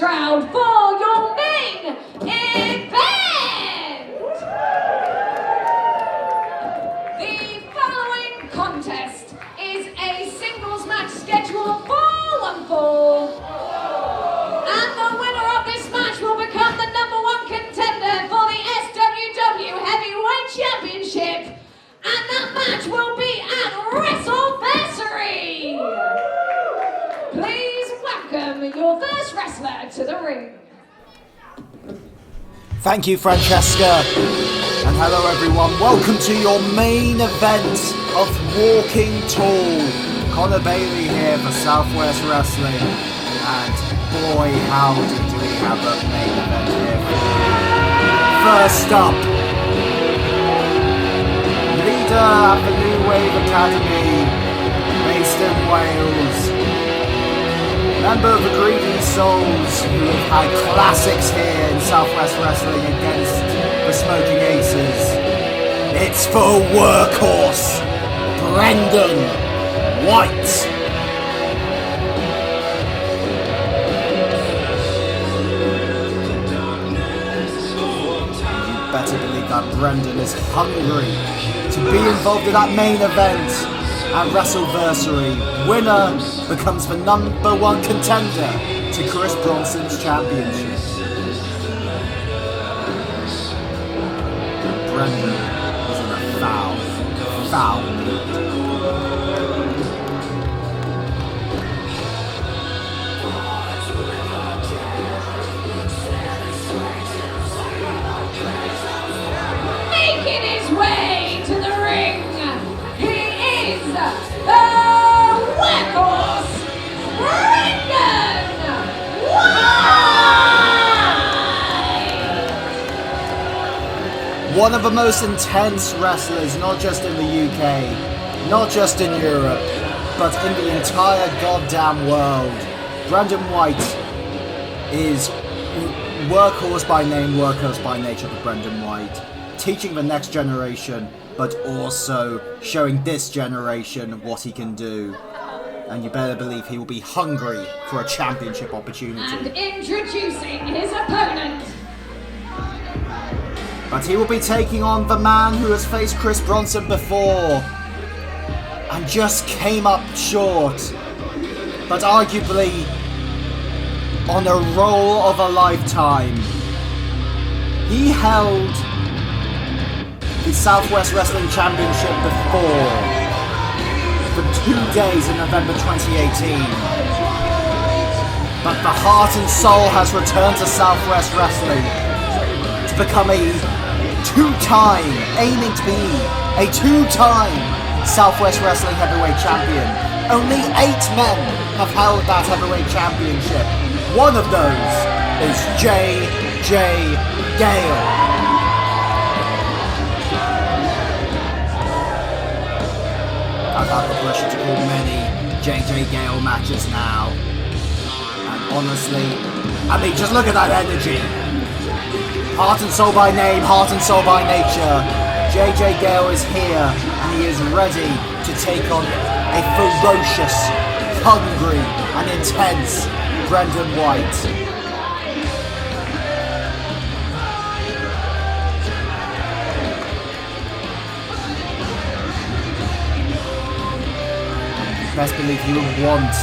stroud for your main event! The following contest is a singles match scheduled of 4-on-4. And the winner of this match will become the #1 contender for the SWW Heavyweight Championship. And that match will be at Wrestleversary! Please welcome your first wrestler to the ring. Thank you, Francesca. And hello, everyone. Welcome to your main event of Walking Tall. Connor Bailey here for Southwest Wrestling. And boy, howdy do we have a main event here. First up, leader at the New Wave Academy, based in Wales. Member of the Greedy Souls, who have had classics here in Southwest Wrestling against the Smoking Aces. It's for Workhorse, Brendan White. You better believe that Brendan is hungry to be involved in that main event at Wrestleversary. Winner becomes the #1 contender to Chris Bronson's championship. Brendan is in a foul mood. Making his way to the ring, he is the Workhorse, Brendan White! One of the most intense wrestlers, not just in the UK, not just in Europe, but in the entire goddamn world. Brendan White is workhorse by name, workhorse by nature for Brendan White. Teaching the next generation, but also showing this generation what he can do. And you better believe he will be hungry for a championship opportunity. And introducing his opponent. But he will be taking on the man who has faced Chris Bronson before and just came up short, but arguably on a roll of a lifetime. He held the Southwest Wrestling Championship before for 2 days in November 2018. But the heart and soul has returned to Southwest Wrestling to become aiming to be a two-time Southwest Wrestling Heavyweight Champion. Only 8 men have held that Heavyweight Championship. One of those is JJ Gale. I've had the pleasure to call many JJ Gale matches now. And honestly, I mean, just look at that energy. Heart and soul by name, heart and soul by nature. JJ Gale is here, and he is ready to take on a ferocious, hungry, and intense Brendan White. Best believe he would want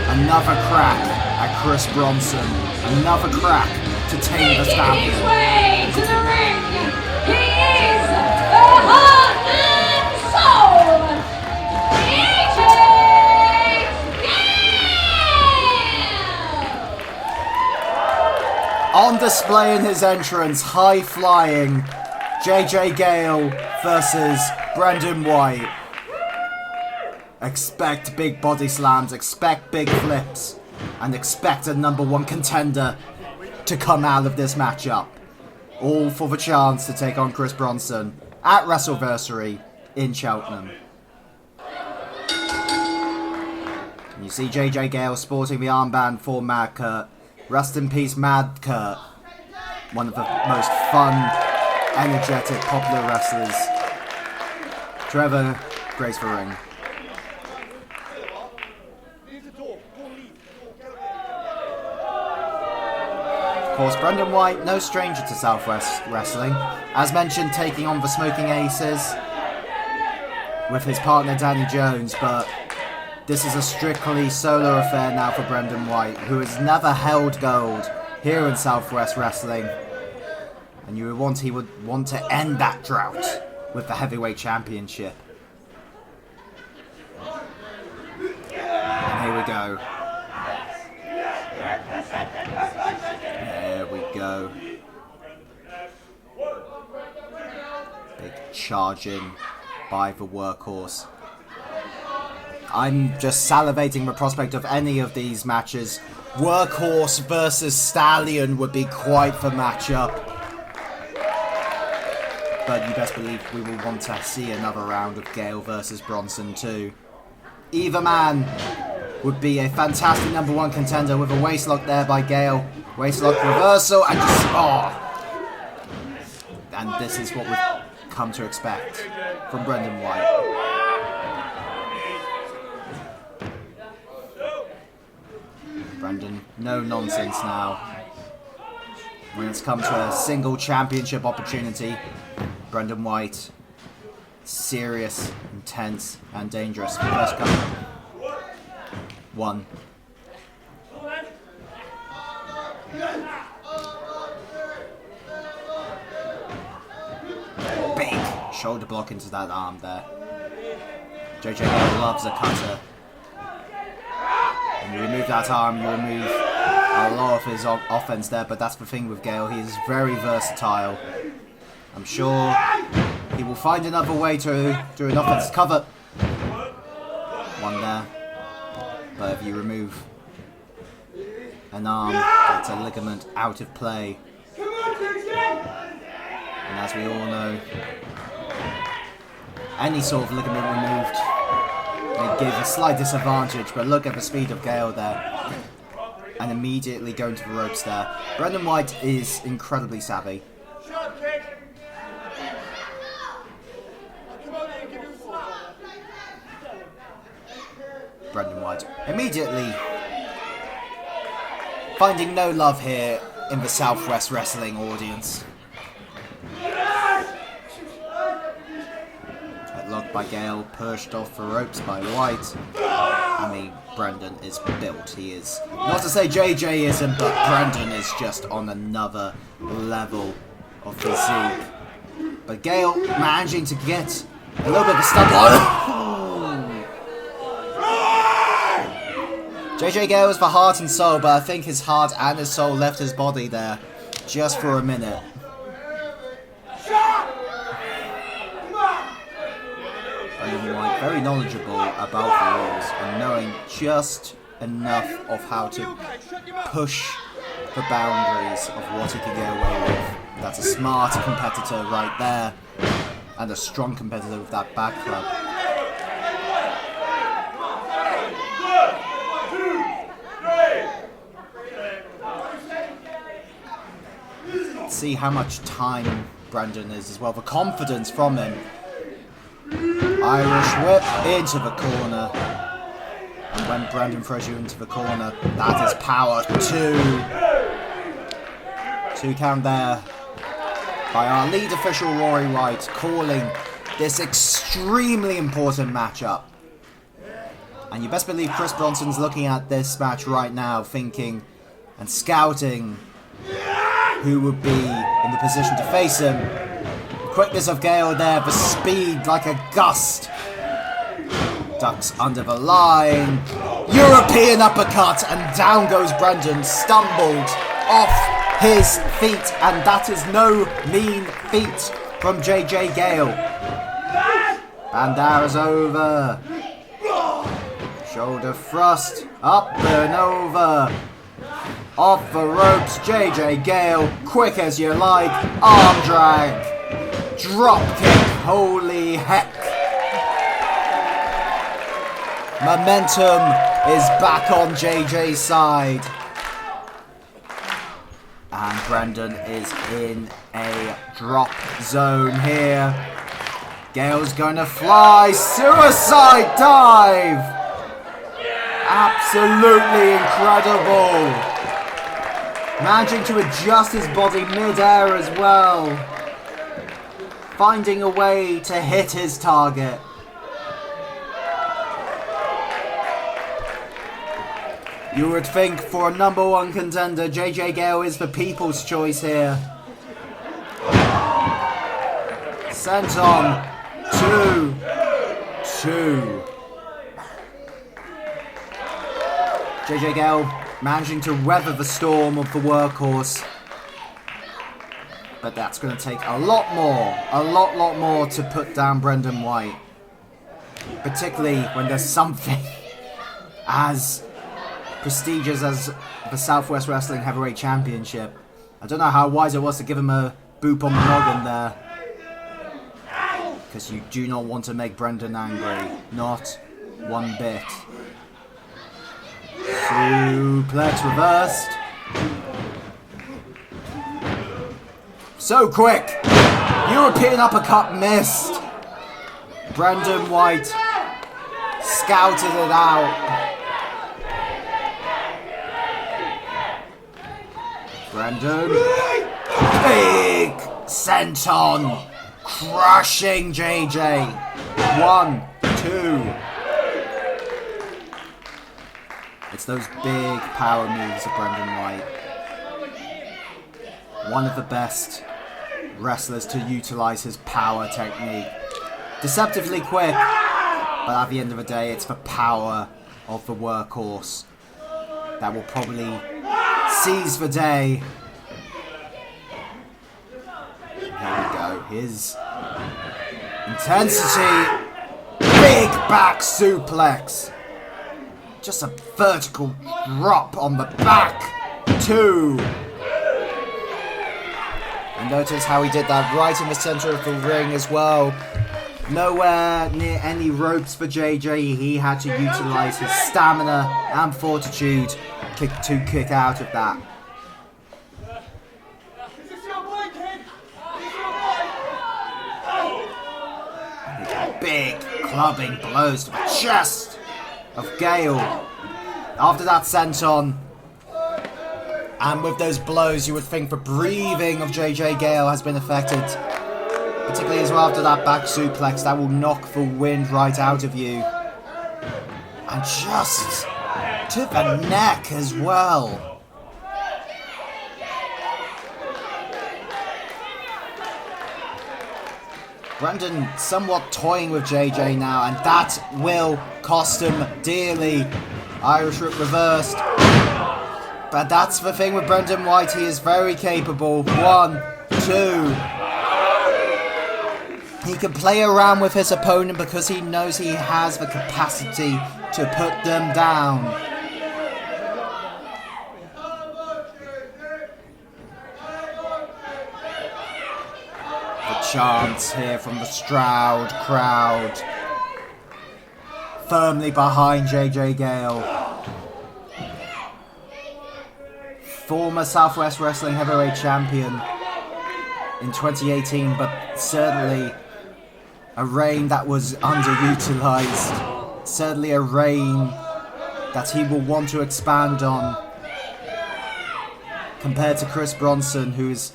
another crack at Chris Bronson, another crack to tame the stallion. Making his way to the ring, he is the heart and soul, JJ Gale! On display in his entrance, high-flying JJ Gale versus Brendan White. Expect big body slams, expect big flips, and expect a #1 contender to come out of this matchup. All for the chance to take on Chris Bronson at Wrestleversary in Cheltenham. And you see JJ Gale sporting the armband for Mad Kurt. Rest in peace, Mad Kurt. One of the most fun, energetic, popular wrestlers to ever grace the ring. course, Brendan White, no stranger to Southwest Wrestling. As mentioned, taking on the Smoking Aces with his partner Danny Jones, but this is a strictly solo affair now for Brendan White, who has never held gold here in Southwest Wrestling. And he would want to end that drought with the Heavyweight Championship. And here we go. There we go. Big charge in by the workhorse. I'm just salivating the prospect of any of these matches. Workhorse versus Stallion would be quite the matchup. But you best believe we will want to see another round of Gale versus Bronson too. Either man would be a fantastic #1 contender with a waistlock there by Gale. Waistlock reversal and just... oh! And this is what we've come to expect from Brendan White. Brendan, no nonsense now. When it's come to a single championship opportunity, Brendan White, serious, intense, and dangerous. First count. 1. Big shoulder block into that arm there. JJ Gale loves a cutter. And you remove that arm, you remove a lot of his offense there, but that's the thing with Gale, he is very versatile. I'm sure he will find another way to do an offense cover. 1 there. But if you remove an arm, it's a ligament out of play. And as we all know, any sort of ligament removed may give a slight disadvantage, but look at the speed of Gale there. And immediately going to the ropes there. Brendan White is incredibly savvy. Brendan White immediately finding no love here in the Southwest Wrestling audience. Headlock by Gale, pushed off the ropes by White. I mean, Brendan is built. He is, not to say JJ isn't, but Brendan is just on another level of physique. But Gale managing to get a little bit of a stumble. JJ Gale is the heart and soul, but I think his heart and his soul left his body there just for a minute. Brendan White, very knowledgeable about the rules and knowing just enough of how to push the boundaries of what he can get away with. That's a smart competitor right there, and a strong competitor with that back club. See how much time Brendan is as well. The confidence from him. Irish whip into the corner. And when Brendan throws you into the corner, that is power. 2 count there by our lead official Rory White, calling this extremely important matchup. And you best believe Chris Bronson's looking at this match right now, thinking and scouting who would be in the position to face him. The quickness of Gale there, the speed like a gust. Ducks under the line. European uppercut, and down goes Brendan, stumbled off his feet, and that is no mean feat from JJ Gale. Bandara's over. Shoulder thrust, up and over. Off the ropes, JJ Gale, quick as you like, arm drag, drop kick, holy heck. Momentum is back on JJ's side. And Brendan is in a drop zone here. Gale's gonna fly, suicide dive. Absolutely incredible. Managing to adjust his body mid-air as well. Finding a way to hit his target. You would think for a number one contender, JJ Gale is the people's choice here. Sent on. 2-2. JJ Gale managing to weather the storm of the workhorse. But that's going to take a lot more to put down Brendan White. Particularly when there's something as prestigious as the Southwest Wrestling Heavyweight Championship. I don't know how wise it was to give him a boop on the noggin there. Because you do not want to make Brendan angry. Not one bit. Suplex reversed. So quick! European uppercut missed. Brendan White scouted it out. Brendan. Big senton. Crushing JJ. 1, 2. It's those big power moves of Brendan White. One of the best wrestlers to utilize his power technique. Deceptively quick, but at the end of the day, it's the power of the workhorse that will probably seize the day. Here we go. His intensity. Big back suplex. Just a vertical drop on the back. 2. And notice how he did that right in the center of the ring as well. Nowhere near any ropes for JJ. He had to utilize his stamina and fortitude to kick out of that. Big clubbing blows to the chest of Gale. After that senton, and with those blows, you would think the breathing of JJ Gale has been affected. Particularly as well after that back suplex, that will knock the wind right out of you. And just to the neck as well. Brendan somewhat toying with JJ now, and that will cost him dearly. Irish whip reversed. But that's the thing with Brendan White, he is very capable. 1, 2. He can play around with his opponent because he knows he has the capacity to put them down. The chants here from the Stroud crowd. Firmly behind JJ Gale. Former Southwest Wrestling Heavyweight Champion in 2018, but certainly a reign that was underutilized. Certainly a reign that he will want to expand on. Compared to Chris Bronson, who's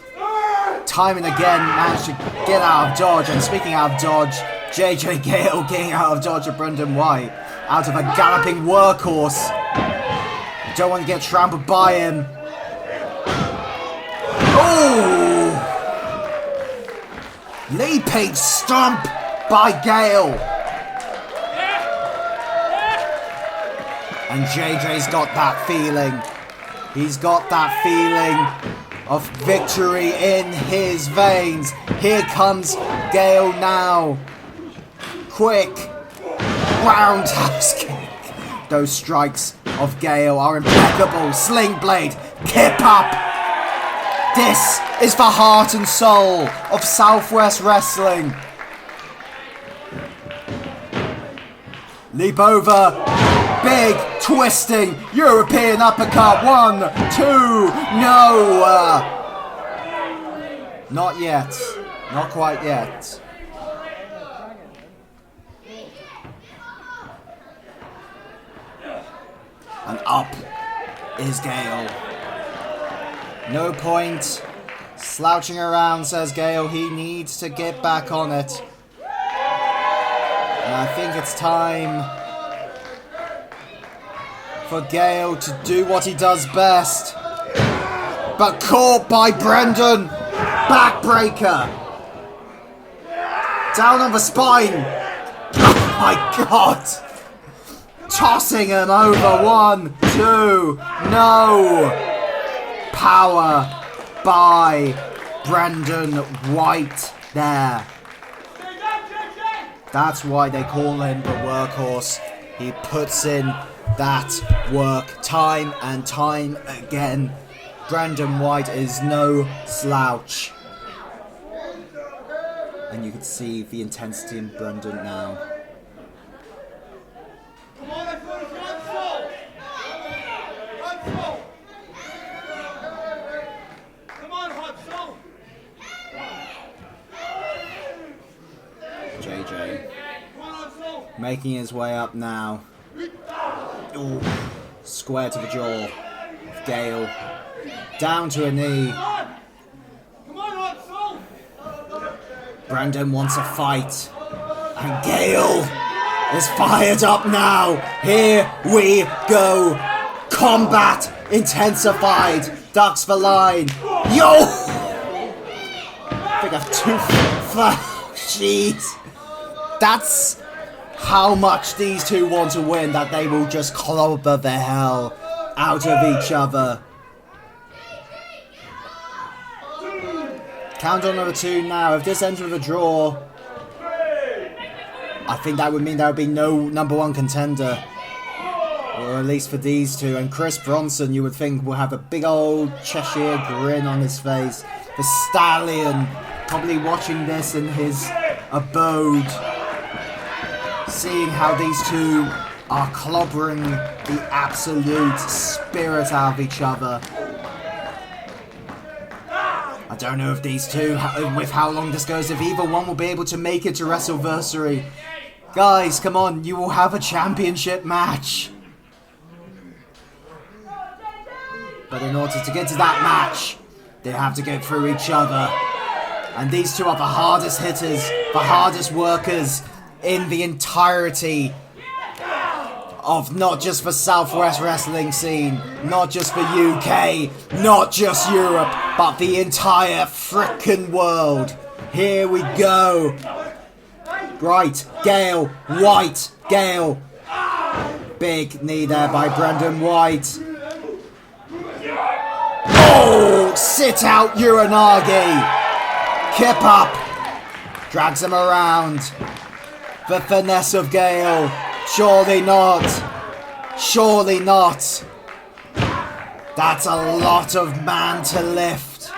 time and again managed to get out of dodge. And speaking out of dodge, JJ Gale getting out of dodge of Brendan White. Out of a galloping workhorse. You don't want to get trampled by him. Oh! Leaping stomp by Gale. And JJ's got that feeling. He's got that feeling of victory in his veins. Here comes Gale now. Quick roundhouse kick. Those strikes of Gale are impeccable. Sling blade, kip up. This is the heart and soul of Southwest Wrestling. Leap over. Big twisting European uppercut. 1, 2. No. Not yet. Not quite yet. And up is Gale. No point slouching around, says Gale. He needs to get back on it. And I think it's time for Gale to do what he does best. But caught by Brendan. Backbreaker. Down on the spine. Oh my god. Tossing him over. 1, 2. No. Power by Brendan White there. That's why they call him the workhorse. He puts in that work time and time again. Brendan White is no slouch. And you can see the intensity in Brendan now. JJ making his way up now. Ooh, square to the jaw. Gale down to a knee. Brendan wants a fight. And Gale is fired up now. Here we go. Combat intensified. Ducks for line. Yo! I think I've two. Jeez. That's how much these two want to win, that they will just clobber the hell out of each other. Countdown number 2 now. If this ends with a draw, I think that would mean there would be no #1 contender. Or at least for these two. And Chris Bronson, you would think, will have a big old Cheshire grin on his face. The Stallion, probably watching this in his abode, seeing how these two are clobbering the absolute spirit out of each other. I don't know if these two, with how long this goes, if either one will be able to make it to Wrestleversary. Guys, come on, you will have a championship match. But in order to get to that match, they have to get through each other. And these two are the hardest hitters, the hardest workers in the entirety of not just the Southwest wrestling scene, not just the UK, not just Europe, but the entire frickin' world. Here we go. Right, Gale, White, Gale. Big knee there by Brendan White. Oh, sit out Uranagi. Kip up. Drags him around. The finesse of Gale. Surely not. Surely not. That's a lot of man to lift.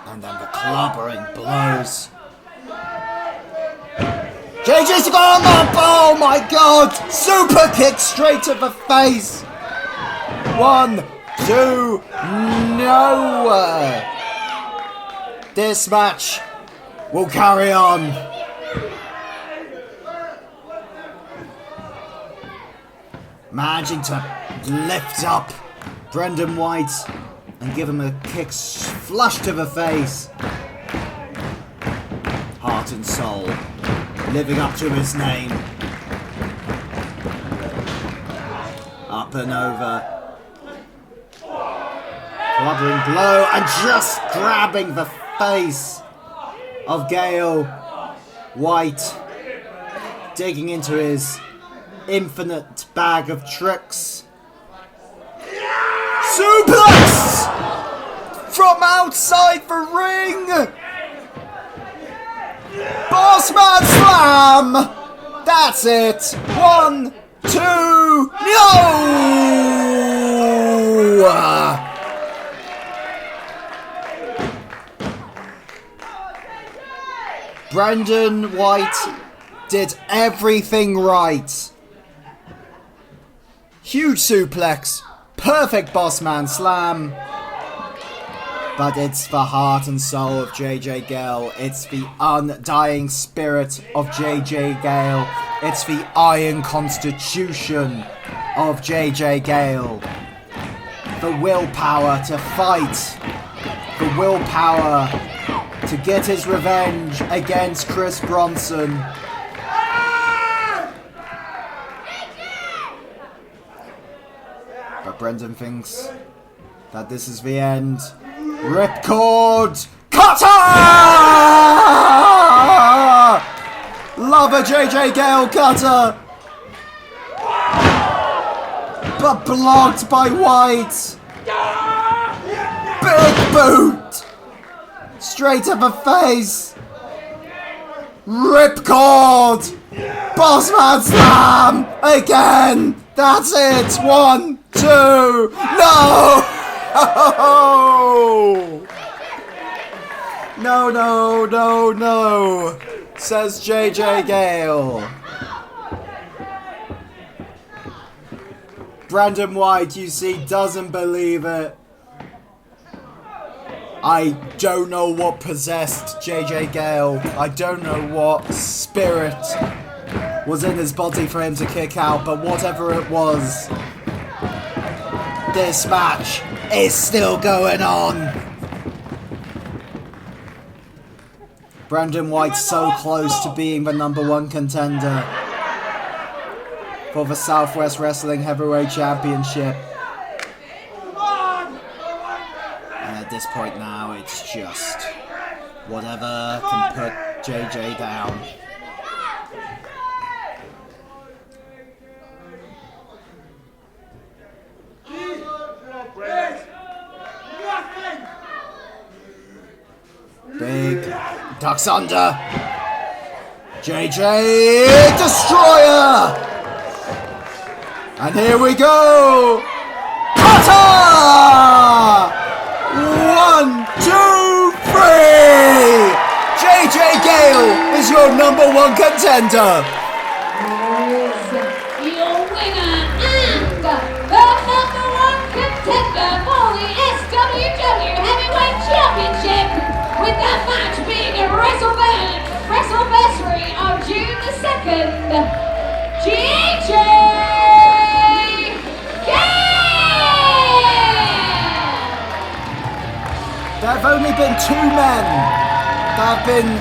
And then the clobbering blows. JJ's gone up! Oh my god! Super kick straight to the face! 1, 2, no! This match will carry on. Managing to lift up Brendan White and give him a kick flush to the face. Heart and soul, living up to his name. Up and over. Clobbering blow and just grabbing the face of Gale. White digging into his infinite bag of tricks. Suplex from outside the ring. Bossman slam. That's it. 1, 2, no. Brendan White did everything right. Huge suplex, perfect bossman slam. But it's the heart and soul of JJ Gale. It's the undying spirit of JJ Gale. It's the iron constitution of JJ Gale. the willpower to fight, the willpower to get his revenge against Chris Bronson. But Brendan thinks that this is the end. Ripcord cutter! Love a JJ Gale cutter! But blocked by White. Big boot! Straight to the face! Ripcord! Bossman slam! Again! That's it! 1, 2, no! No, no, no, no, says JJ Gale. Brandon White, you see, doesn't believe it. I don't know what possessed JJ Gale. I don't know what spirit was in his body for him to kick out, but whatever it was, this match is still going on. Brandon White's so close to being the #1 contender for the Southwest Wrestling Heavyweight Championship. And at this point now, it's just whatever can put JJ down. Big ducks under. JJ Destroyer! And here we go! Cutter! 1, 2, 3! JJ Gale is your #1 contender! Your winner and the #1 contender for the SWW Heavyweight Championship, with that match being a Wrestleversary of June the 2nd, JJ Gale! There have only been 2 men that have been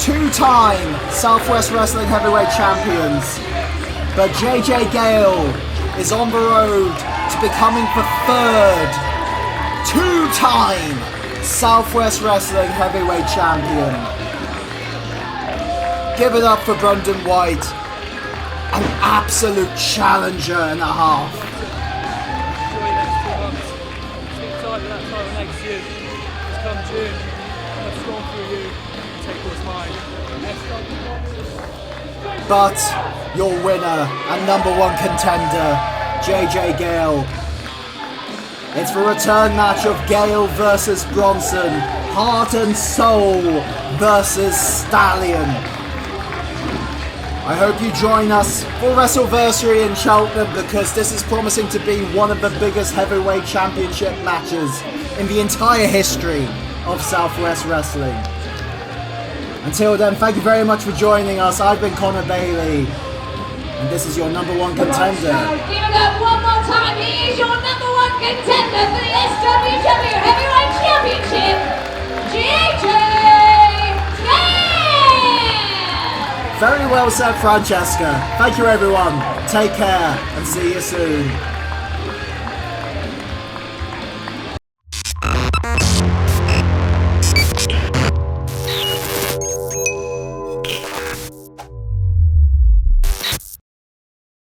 2-time Southwest Wrestling Heavyweight Champions, but JJ Gale is on the road to becoming the 3rd 2-time Southwest Wrestling Heavyweight Champion. Give it up for Brandon White, an absolute challenger and a half. But your winner and #1 contender, JJ Gale. It's the return match of Gale versus Bronson, Heart and Soul versus Stallion. I hope you join us for Wrestleversary in Cheltenham, because this is promising to be one of the biggest heavyweight championship matches in the entire history of Southwest Wrestling. Until then, thank you very much for joining us. I've been Connor Bailey, and this is your #1 contender. Give it up one more time. He is your #1 contender for the SWW Heavyweight Championship, JJ Gale! Very well said, Francesca. Thank you, everyone. Take care, and see you soon.